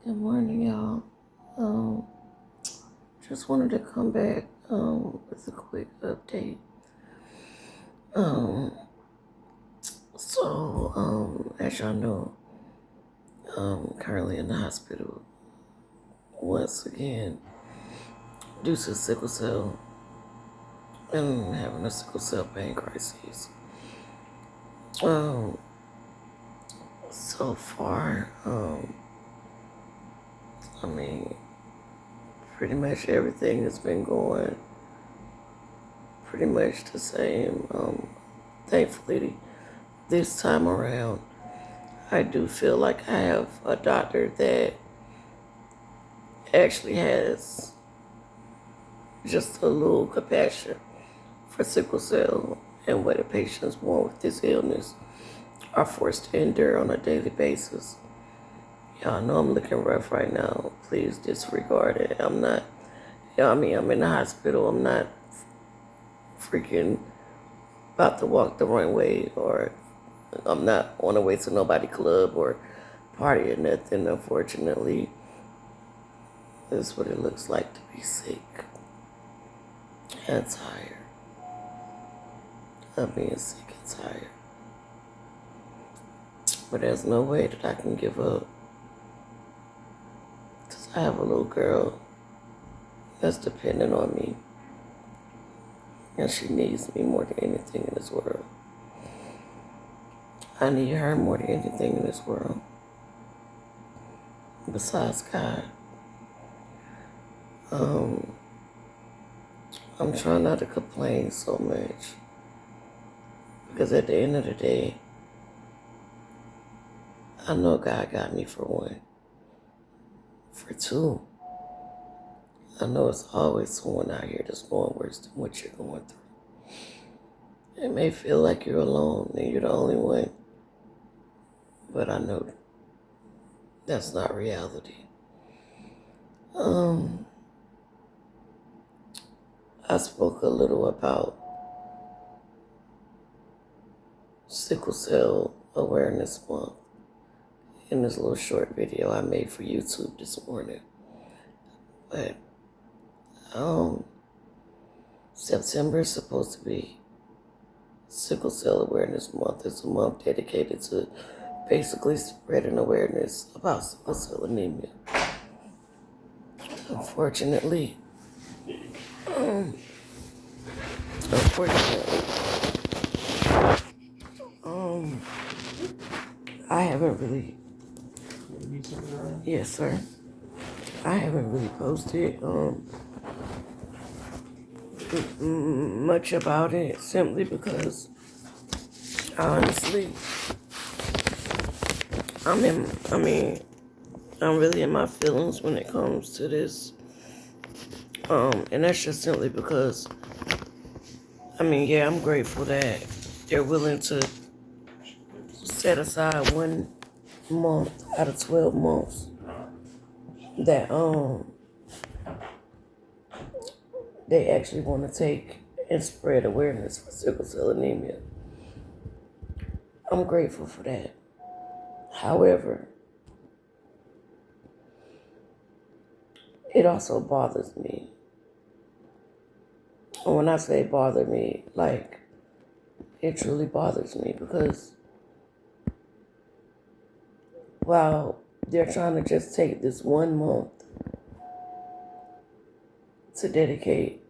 Good morning, y'all. Um, just wanted to come back with a quick update. Um, as y'all know, currently in the hospital once again due to sickle cell and having a sickle cell pain crisis. Um, so far, I mean, pretty much everything has been going pretty much the same. Thankfully, this time around, I do feel like I have a doctor that actually has just a little compassion for sickle cell and what the patients born with this illness are forced to endure on a daily basis. Y'all know I'm looking rough right now. Please disregard it. I'm not, I'm in the hospital. I'm not freaking about to walk the runway, or I'm not on the way to nobody club or party or nothing. Unfortunately, this is what it looks like to be sick and tired. I'm being sick and tired. But there's no way that I can give up. Because I have a little girl that's dependent on me. And she needs me more than anything in this world. I need her more than anything in this world. Besides God. I'm trying not to complain so much. Because at the end of the day, I know God got me for one. For two, I know it's always someone out here that's going worse than what you're going through. It may feel like you're alone and you're the only one, but I know that's not reality. I spoke a little about Sickle Cell Awareness Month in this little short video I made for YouTube this morning. But September is supposed to be Sickle Cell Awareness Month. It's a month dedicated to basically spreading awareness about sickle cell anemia. Unfortunately, unfortunately, I haven't really, yes sir, I haven't really posted much about it simply because honestly, I'm really in my feelings when it comes to this. And that's just simply because, I'm grateful that they're willing to set aside 1 month out of 12 months that they actually want to take and spread awareness for sickle cell anemia. I'm grateful for that. However, it also bothers me. And when I say bother me, like, it truly bothers me because while they're trying to just take this 1 month to dedicate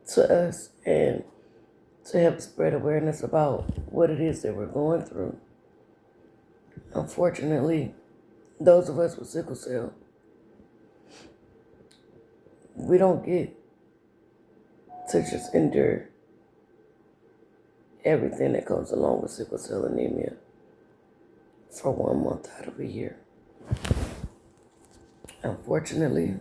to us and to help spread awareness about what it is that we're going through, unfortunately, those of us with sickle cell, we don't get to just endure everything that comes along with sickle cell anemia for 1 month out of a year. Unfortunately,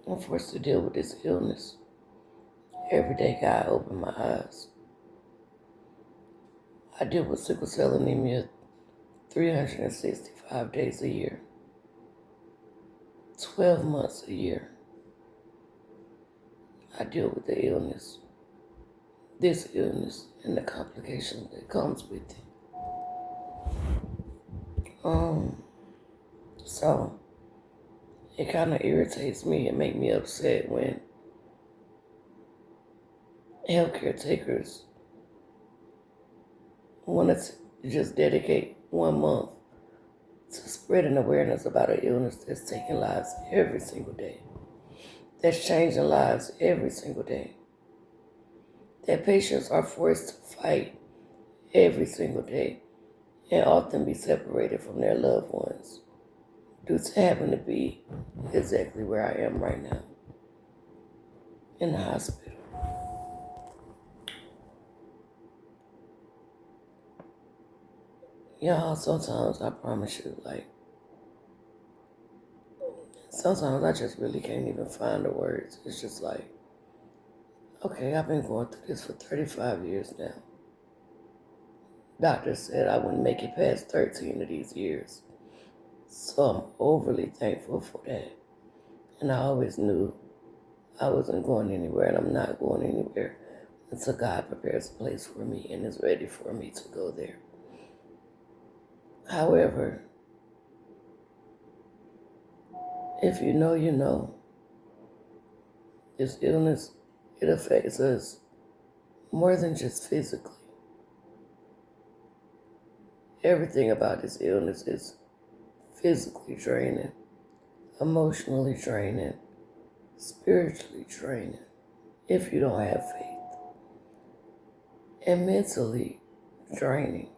I'm forced to deal with this illness. Every day God opened my eyes. I deal with sickle cell anemia 365 days a year, 12 months a year. I deal with the illness this illness and the complications that comes with it. So it kind of irritates me and make me upset when healthcare takers want to just dedicate 1 month to spreading awareness about an illness that's taking lives every single day, that's changing lives every single day, that patients are forced to fight every single day and often be separated from their loved ones due to having to be exactly where I am right now, in the hospital. Y'all, sometimes I promise you, sometimes I just really can't even find the words. It's just like, okay, I've been going through this for 35 years now. Doctor said I wouldn't make it past 13 of these years. So I'm overly thankful for that. And I always knew I wasn't going anywhere, and I'm not going anywhere until God prepares a place for me and is ready for me to go there. However, if you know, you know. This illness, it affects us more than just physically. Everything about this illness is physically draining, emotionally draining, spiritually draining, if you don't have faith, and mentally draining.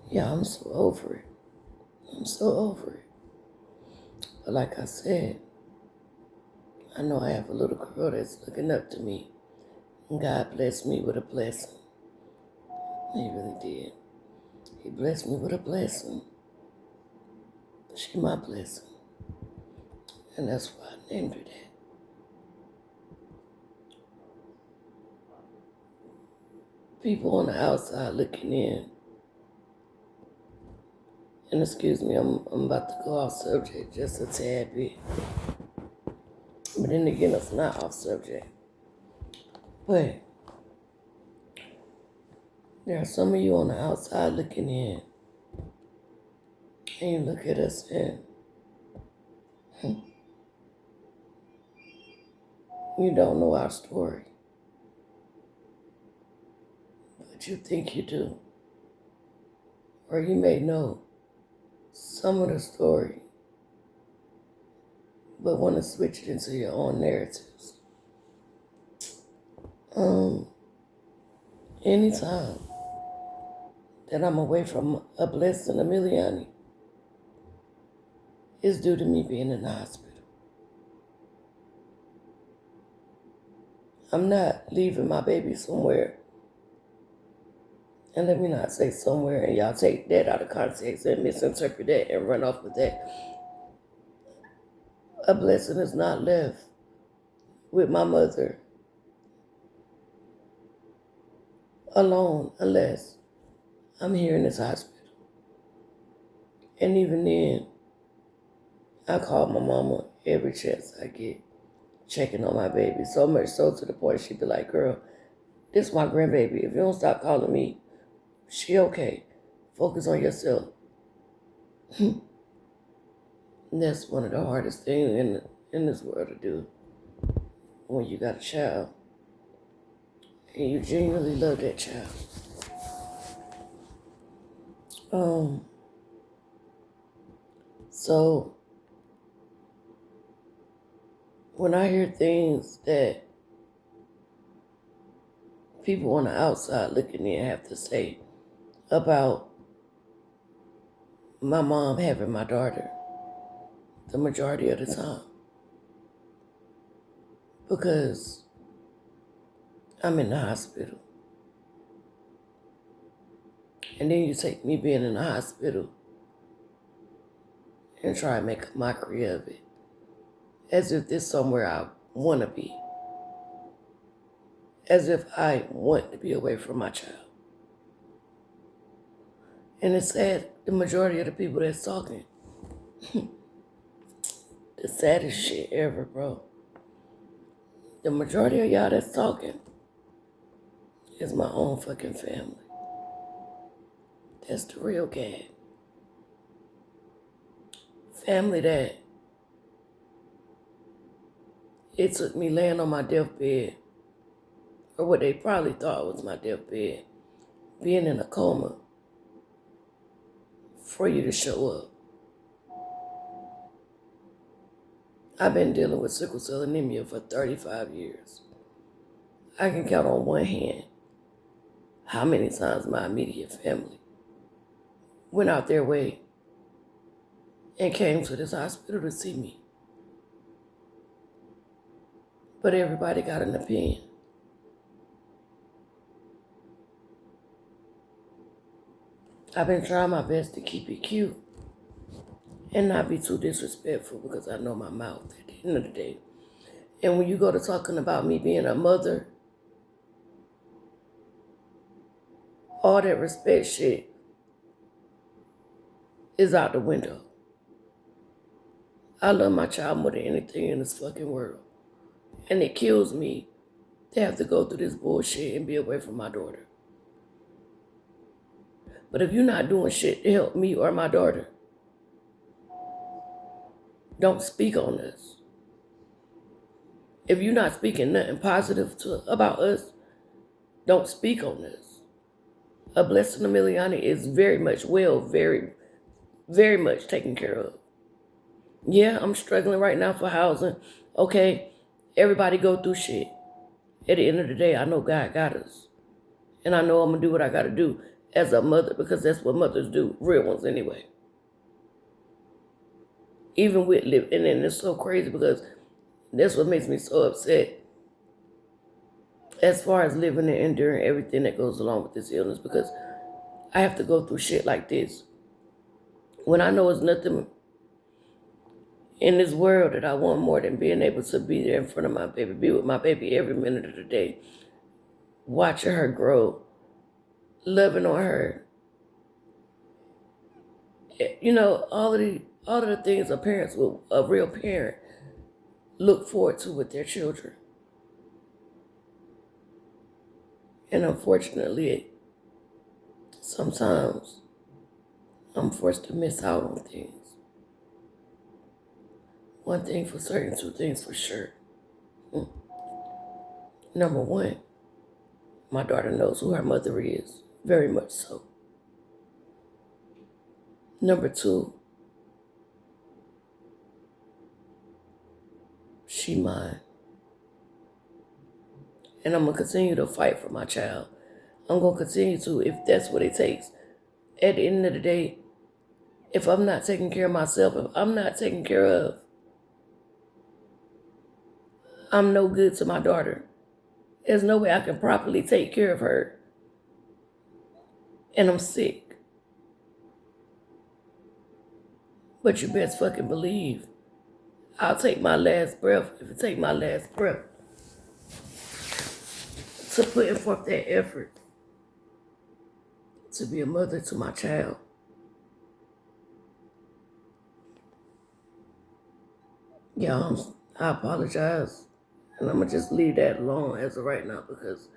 Yeah, I'm so over it. I'm so over it. But like I said, I know I have a little girl that's looking up to me. And God blessed me with a blessing. He really did. He blessed me with a blessing. She my blessing. And that's why I named her that. People on the outside looking in. And excuse me, I'm about to go off subject just a tad bit. But then again, it's not off subject. But there are some of you on the outside looking in. And you look at us and you don't know our story. But you think you do. Or you may know some of the story, but want to switch it into your own narratives. Anytime that I'm away from a blessing, Emiliani, is due to me being in the hospital. I'm not leaving my baby somewhere. And let me not say somewhere and y'all take that out of context and misinterpret that and run off with that. A blessing is not left with my mother alone unless I'm here in this hospital. And even then, I call my mama every chance I get, checking on my baby. So much so to the point she'd be like, girl, this is my grandbaby. If you don't stop calling me, she okay. Focus on yourself. And that's one of the hardest things in this world to do when you got a child and you genuinely love that child. So when I hear things that people on the outside looking in have to say about my mom having my daughter the majority of the time, because I'm in the hospital. And then you take me being in the hospital and try to make a mockery of it, as if this is somewhere I want to be, as if I want to be away from my child. And it's sad, the majority of the people that's talking, the saddest shit ever, bro. The majority of y'all that's talking is my own fucking family. That's the real game. Family that it took me laying on my deathbed, or what they probably thought was my deathbed, being in a coma, for you to show up. I've been dealing with sickle cell anemia for 35 years. I can count on one hand how many times my immediate family went out their way and came to this hospital to see me. But everybody got an opinion. I've been trying my best to keep it cute and not be too disrespectful, because I know my mouth at the end of the day. And when you go to talking about me being a mother, all that respect shit is out the window. I love my child more than anything in this fucking world. And it kills me to have to go through this bullshit and be away from my daughter. But if you're not doing shit to help me or my daughter, don't speak on us. If you're not speaking nothing positive about us, don't speak on us. A blessing Emiliani is very much very, very much taken care of. Yeah, I'm struggling right now for housing. Okay, everybody go through shit. At the end of the day, I know God got us. And I know I'm going to do what I got to do as a mother, because that's what mothers do, real ones anyway. Even with living, and it's so crazy because that's what makes me so upset as far as living and enduring everything that goes along with this illness, because I have to go through shit like this when I know it's nothing in this world that I want more than being able to be there in front of my baby, be with my baby every minute of the day, watching her grow, loving on her. You know, all of the things a real parent look forward to with their children. And unfortunately, sometimes I'm forced to miss out on things. One thing for certain, two things for sure. Number one, my daughter knows who her mother is, very much so. Number two, she mine. And I'm going to continue to fight for my child. I'm going to continue to, if that's what it takes. At the end of the day, if I'm not taking care of myself, if I'm not taken care of, I'm no good to my daughter. There's no way I can properly take care of her. And I'm sick. But you best fucking believe I'll take my last breath, if it take my last breath, to putting forth that effort to be a mother to my child. Y'all, I apologize. And I'm going to just leave that alone as of right now, because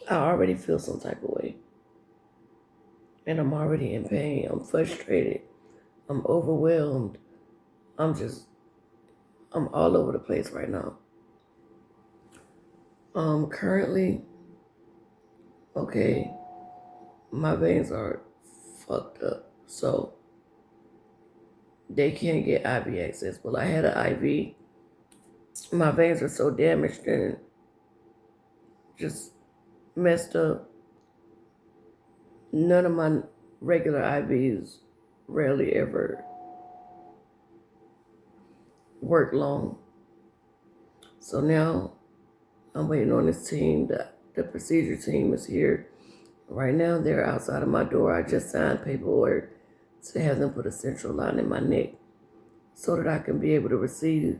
I already feel some type of way. And I'm already in pain. I'm frustrated. I'm overwhelmed. I'm all over the place right now. Currently, okay, my veins are fucked up, so they can't get IV access. Well, I had an IV. My veins are so damaged and just messed up. None of my regular IVs rarely ever work long. So now I'm waiting on this team. The procedure team is here. Right now they're outside of my door. I just signed paperwork to have them put a central line in my neck so that I can be able to receive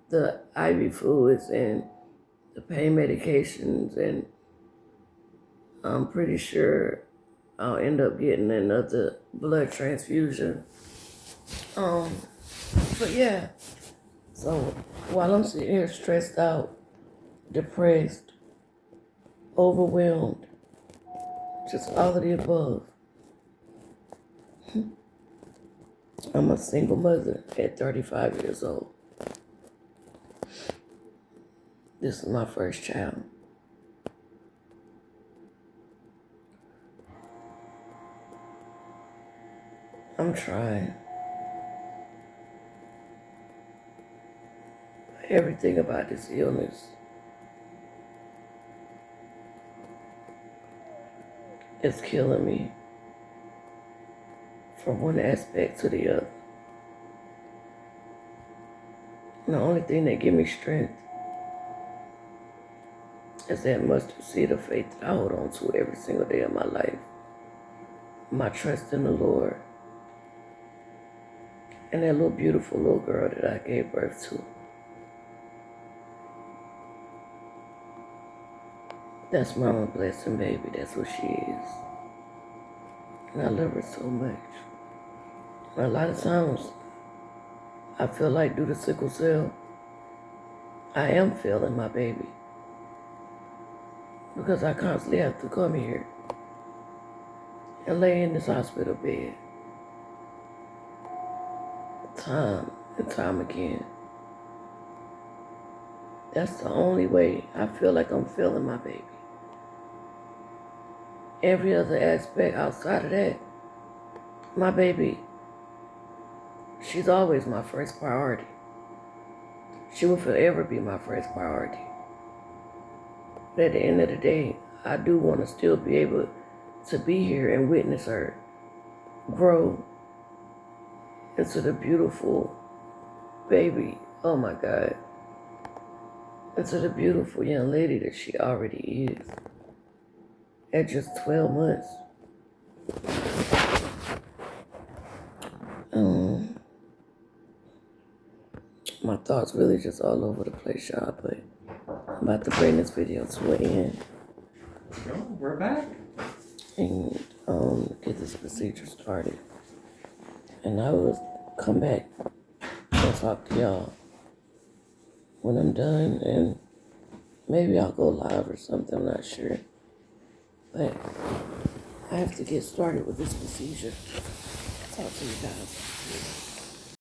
the IV fluids and the pain medications, and I'm pretty sure I'll end up getting another blood transfusion. But yeah, So while I'm sitting here stressed out, depressed, overwhelmed, just all of the above, I'm a single mother at 35 years old. This is my first child. I'm trying. Everything about this illness is killing me from one aspect to the other. And the only thing that gives me strength is that mustard seed of faith that I hold on to every single day of my life. My trust in the Lord. And that little beautiful little girl that I gave birth to. That's Mama Blessing, baby. That's what she is. And I love her so much. And a lot of times, I feel like due to sickle cell, I am failing my baby. Because I constantly have to come here and lay in this hospital bed. Time and time again. That's the only way I feel like I'm failing my baby. Every other aspect outside of that, my baby, she's always my first priority. She will forever be my first priority. But at the end of the day, I do want to still be able to be here and witness her grow into the beautiful baby, oh my God, into the beautiful young lady that she already is at just 12 months. My thoughts really just all over the place, y'all, but I'm about to bring this video to an end. Go, we're back. And get this procedure started. And I will come back and talk to y'all when I'm done, and maybe I'll go live or something, I'm not sure. But I have to get started with this procedure. Talk to you guys.